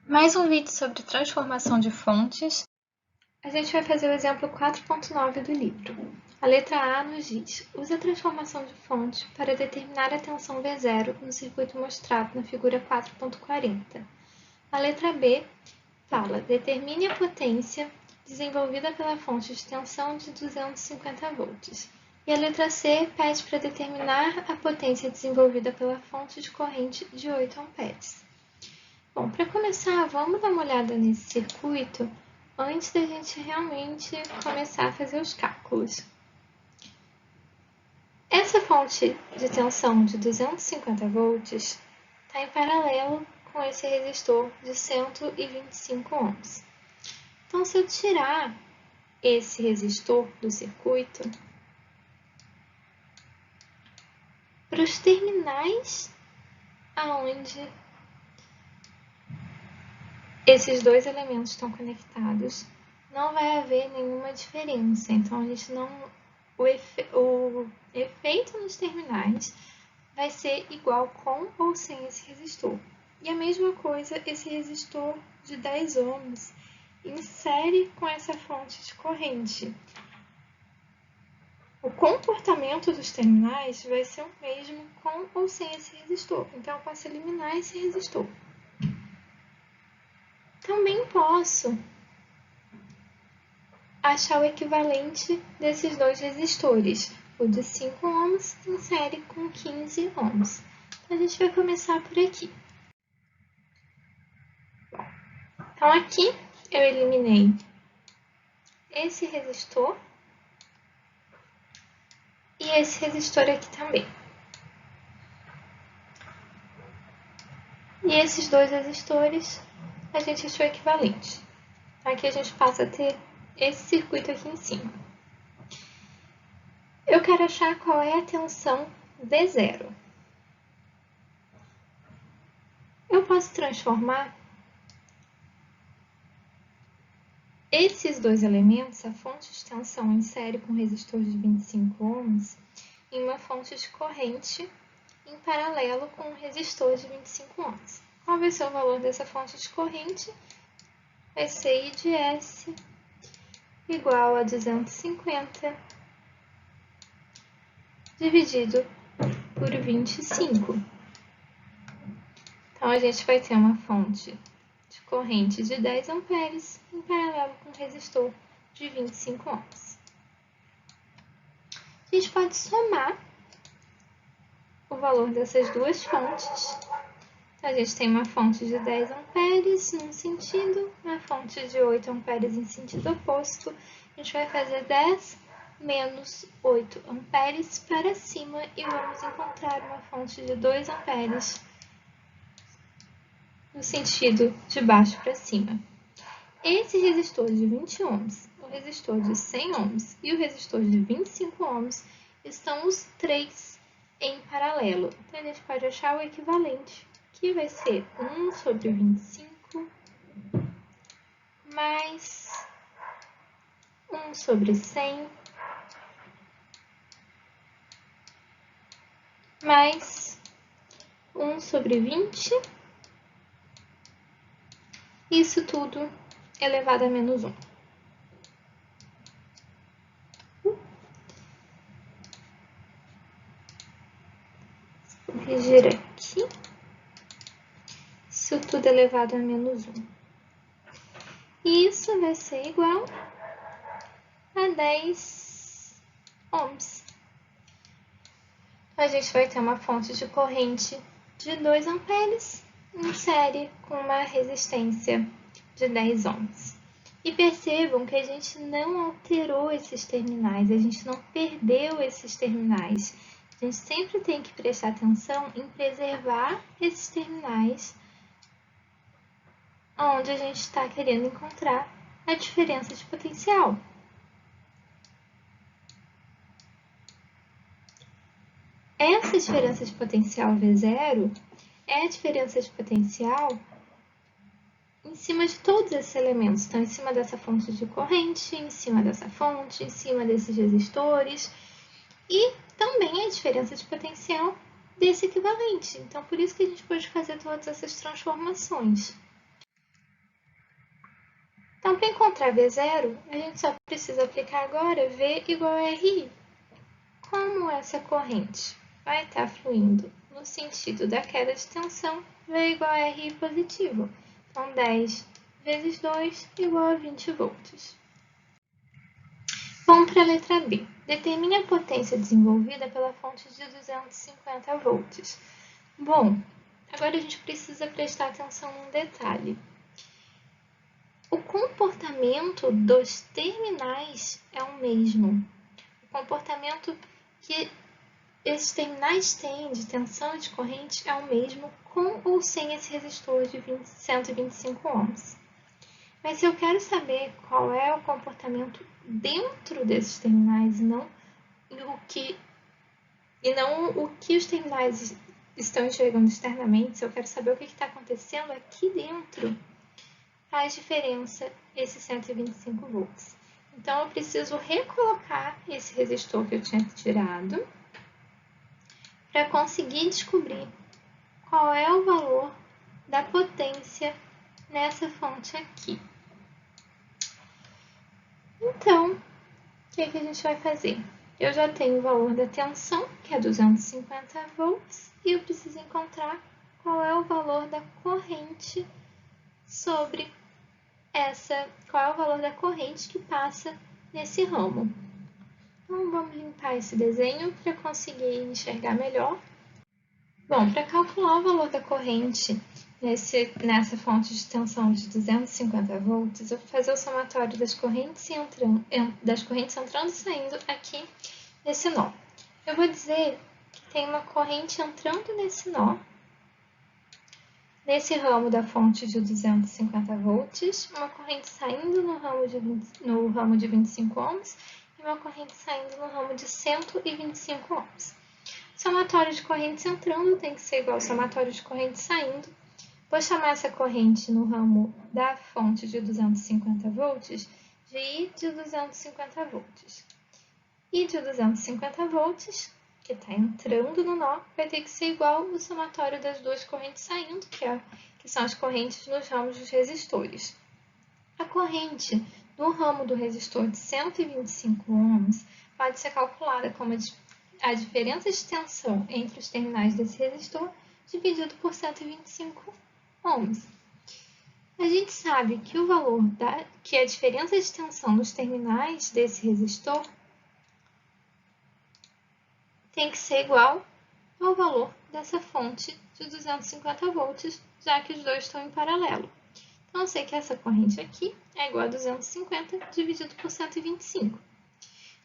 Mais um vídeo sobre transformação de fontes. A gente vai fazer o exemplo 4.9 do livro. A letra A nos diz: use a transformação de fonte para determinar a tensão V0 no circuito mostrado na figura 4.40. A letra B fala: determine a potência desenvolvida pela fonte de tensão de 250 volts. E a letra C pede para determinar a potência desenvolvida pela fonte de corrente de 8 amperes. Bom, para começar, vamos dar uma olhada nesse circuito antes da gente realmente começar a fazer os cálculos. Essa fonte de tensão de 250 volts está em paralelo com esse resistor de 125 ohms. Então, se eu tirar esse resistor do circuito, para os terminais aonde esses dois elementos estão conectados, não vai haver nenhuma diferença. Então, o efeito nos terminais vai ser igual com ou sem esse resistor. E a mesma coisa, esse resistor de 10 ohms insere com essa fonte de corrente. O comportamento dos terminais vai ser o mesmo com ou sem esse resistor. Então, eu posso eliminar esse resistor. Também posso achar o equivalente desses dois resistores. O de 5 ohms insere com 15 ohms. Então, a gente vai começar por aqui. Bom, então, aqui eu eliminei esse resistor e esse resistor aqui também. E esses dois resistores a gente achou equivalente. Então, aqui a gente passa a ter esse circuito aqui em cima. Eu quero achar qual é a tensão V0. Eu posso transformar esses dois elementos, a fonte de tensão em série com resistor de 25 ohms, em uma fonte de corrente em paralelo com um resistor de 25 ohms. Qual vai ser o valor dessa fonte de corrente? Vai ser I de S igual a 250 dividido por 25. Então, a gente vai ter uma fonte de corrente de 10 amperes em paralelo com um resistor de 25 ohms. A gente pode somar o valor dessas duas fontes. A gente tem uma fonte de 10 amperes num sentido, uma fonte de 8 amperes em sentido oposto. A gente vai fazer 10 menos 8 amperes para cima e vamos encontrar uma fonte de 2 amperes no sentido de baixo para cima. Esse resistor de 20 ohms, o resistor de 100 ohms e o resistor de 25 ohms estão os três em paralelo. Então, a gente pode achar o equivalente, que vai ser 1 sobre 25 mais 1 sobre 100 mais 1 sobre 20. Isso tudo elevado a menos 1. Vou corrigir aqui. Isso tudo elevado a menos 1. E isso vai ser igual a 10 ohms. A gente vai ter uma fonte de corrente de 2 amperes em série com uma resistência de 10 ohms. E percebam que a gente não alterou esses terminais, a gente não perdeu esses terminais. A gente sempre tem que prestar atenção em preservar esses terminais onde a gente está querendo encontrar a diferença de potencial. Essa diferença de potencial V0 é a diferença de potencial em cima de todos esses elementos. Então, em cima dessa fonte de corrente, em cima dessa fonte, em cima desses resistores e também a diferença de potencial desse equivalente. Então, por isso que a gente pode fazer todas essas transformações. Então, para encontrar V0, a gente só precisa aplicar agora V igual a RI. Como essa corrente vai estar fluindo no sentido da queda de tensão, V igual a RI positivo. Então, 10 vezes 2 igual a 20 volts. Vamos para a letra B. Determine a potência desenvolvida pela fonte de 250 volts. Bom, agora a gente precisa prestar atenção num detalhe. O comportamento dos terminais é o mesmo. O comportamento que esses terminais têm de tensão e de corrente é o mesmo com ou sem esse resistor de 125 ohms. Mas se eu quero saber qual é o comportamento dentro desses terminais e não o que os terminais estão enxergando externamente, se eu quero saber o que está acontecendo aqui dentro, faz diferença esse 125 volts. Então, eu preciso recolocar esse resistor que eu tinha tirado para conseguir descobrir qual é o valor da potência nessa fonte aqui. Então, o que a gente vai fazer? Eu já tenho o valor da tensão, que é 250 volts, e eu preciso encontrar qual é o valor da corrente qual é o valor da corrente que passa nesse ramo. Então, vamos limpar esse desenho para conseguir enxergar melhor. Bom, para calcular o valor da corrente nessa fonte de tensão de 250 volts, eu vou fazer o somatório das correntes entrando e saindo aqui nesse nó. Eu vou dizer que tem uma corrente entrando nesse nó, nesse ramo da fonte de 250 volts, uma corrente saindo no ramo de 25 ohms e uma corrente saindo no ramo de 125 ohms. O somatório de correntes entrando tem que ser igual ao somatório de correntes saindo. Vou chamar essa corrente no ramo da fonte de 250 volts de I de 250 volts. I de 250 volts, que está entrando no nó, vai ter que ser igual ao somatório das duas correntes saindo, que são as correntes nos ramos dos resistores. A corrente no ramo do resistor de 125 ohms pode ser calculada como a diferença de tensão entre os terminais desse resistor dividido por 125 ohms. A gente sabe que que a diferença de tensão nos terminais desse resistor tem que ser igual ao valor dessa fonte de 250 volts, já que os dois estão em paralelo. Então, eu sei que essa corrente aqui é igual a 250 dividido por 125.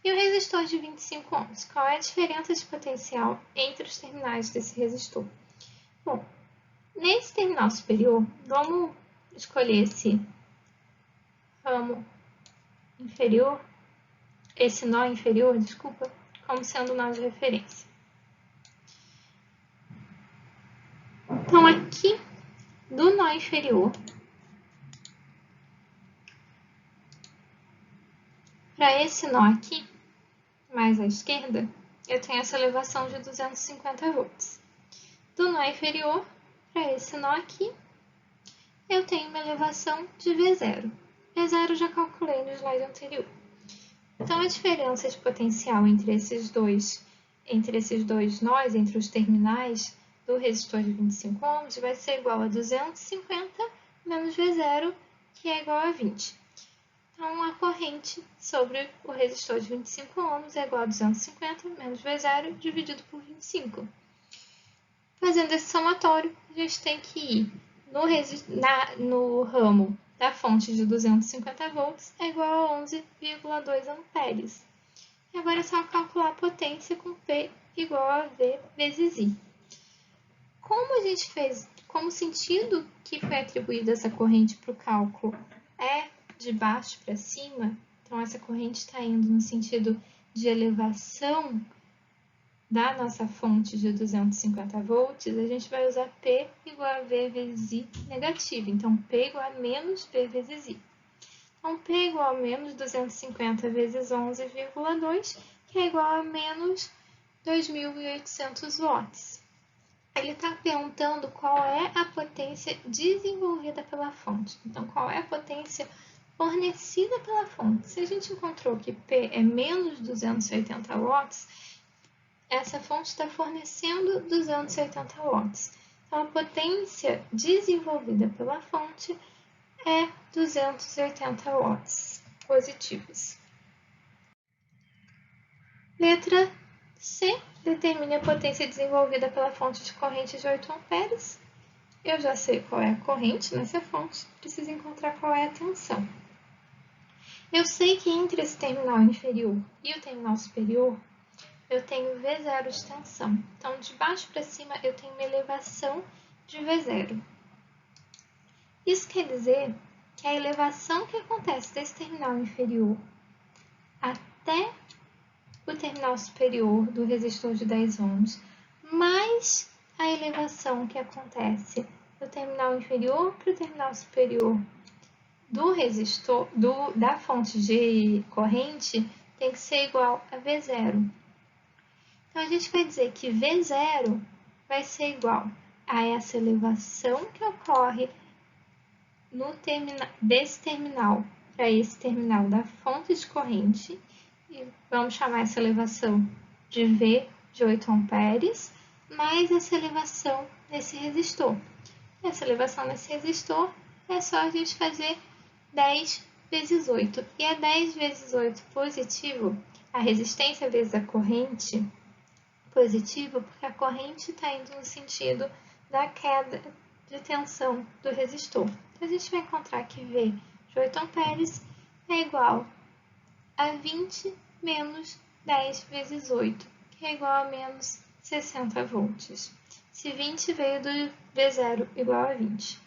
E o resistor de 25 ohms, qual é a diferença de potencial entre os terminais desse resistor? Bom, nesse terminal superior, vamos escolher esse ramo inferior, esse nó inferior, desculpa, como sendo o nó de referência. Então, aqui do nó inferior para esse nó aqui, mais à esquerda, eu tenho essa elevação de 250 volts. Do nó inferior para esse nó aqui, eu tenho uma elevação de V0. V0 eu já calculei no slide anterior. Então, a diferença de potencial entre esses dois nós, entre os terminais do resistor de 25 ohms, vai ser igual a 250 menos V0, que é igual a 20. Então, a corrente sobre o resistor de 25 ohms é igual a 250 menos V0 dividido por 25. Fazendo esse somatório, a gente tem que ir no ramo da fonte de 250 volts é igual a 11,2 amperes. E agora é só calcular a potência com P igual a V vezes I. Como o sentido que foi atribuído a essa corrente para o cálculo é de baixo para cima, então essa corrente está indo no sentido de elevação da nossa fonte de 250 volts, a gente vai usar P igual a V vezes I negativo. Então, P igual a menos V vezes I. Então, P igual a menos 250 vezes 11,2, que é igual a menos 2.800 watts. Ele está perguntando qual é a potência desenvolvida pela fonte. Então, qual é a potência fornecida pela fonte. Se a gente encontrou que P é menos 280 watts, essa fonte está fornecendo 280 watts. Então, a potência desenvolvida pela fonte é 280 watts positivos. Letra C. Determine a potência desenvolvida pela fonte de corrente de 8 amperes. Eu já sei qual é a corrente nessa fonte, preciso encontrar qual é a tensão. Eu sei que entre esse terminal inferior e o terminal superior, eu tenho V0 de tensão. Então, de baixo para cima, eu tenho uma elevação de V0. Isso quer dizer que a elevação que acontece desse terminal inferior até o terminal superior do resistor de 10 ohms, mais a elevação que acontece do terminal inferior para o terminal superior do resistor, da fonte de corrente, tem que ser igual a V0. Então, a gente vai dizer que V0 vai ser igual a essa elevação que ocorre desse terminal para esse terminal da fonte de corrente, e vamos chamar essa elevação de V de 8 amperes, mais essa elevação nesse resistor. Essa elevação nesse resistor é só a gente fazer 10 vezes 8. E é 10 vezes 8 positivo, a resistência vezes a corrente positivo, porque a corrente está indo no sentido da queda de tensão do resistor. Então, a gente vai encontrar que V de 8 amperes é igual a 20 menos 10 vezes 8, que é igual a menos 60 volts. Se 20 veio do V0 igual a 20.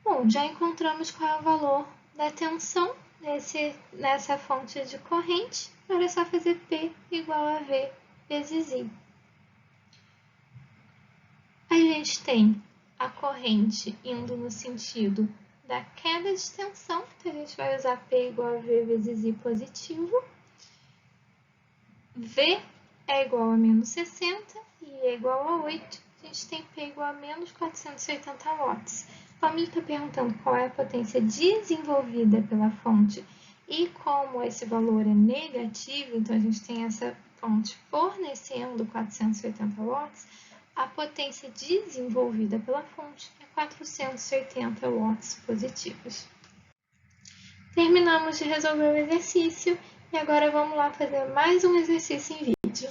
Bom, já encontramos qual é o valor da tensão nessa fonte de corrente. Agora é só fazer P igual a V vezes I. A gente tem a corrente indo no sentido da queda de tensão, então a gente vai usar P igual a V vezes I positivo. V é igual a menos 60 e I é igual a 8. A gente tem P igual a menos 480 watts. Como ele está perguntando qual é a potência desenvolvida pela fonte e como esse valor é negativo, então a gente tem essa fonte fornecendo 480 watts, a potência desenvolvida pela fonte é 480 watts positivos. Terminamos de resolver o exercício e agora vamos lá fazer mais um exercício em vídeo.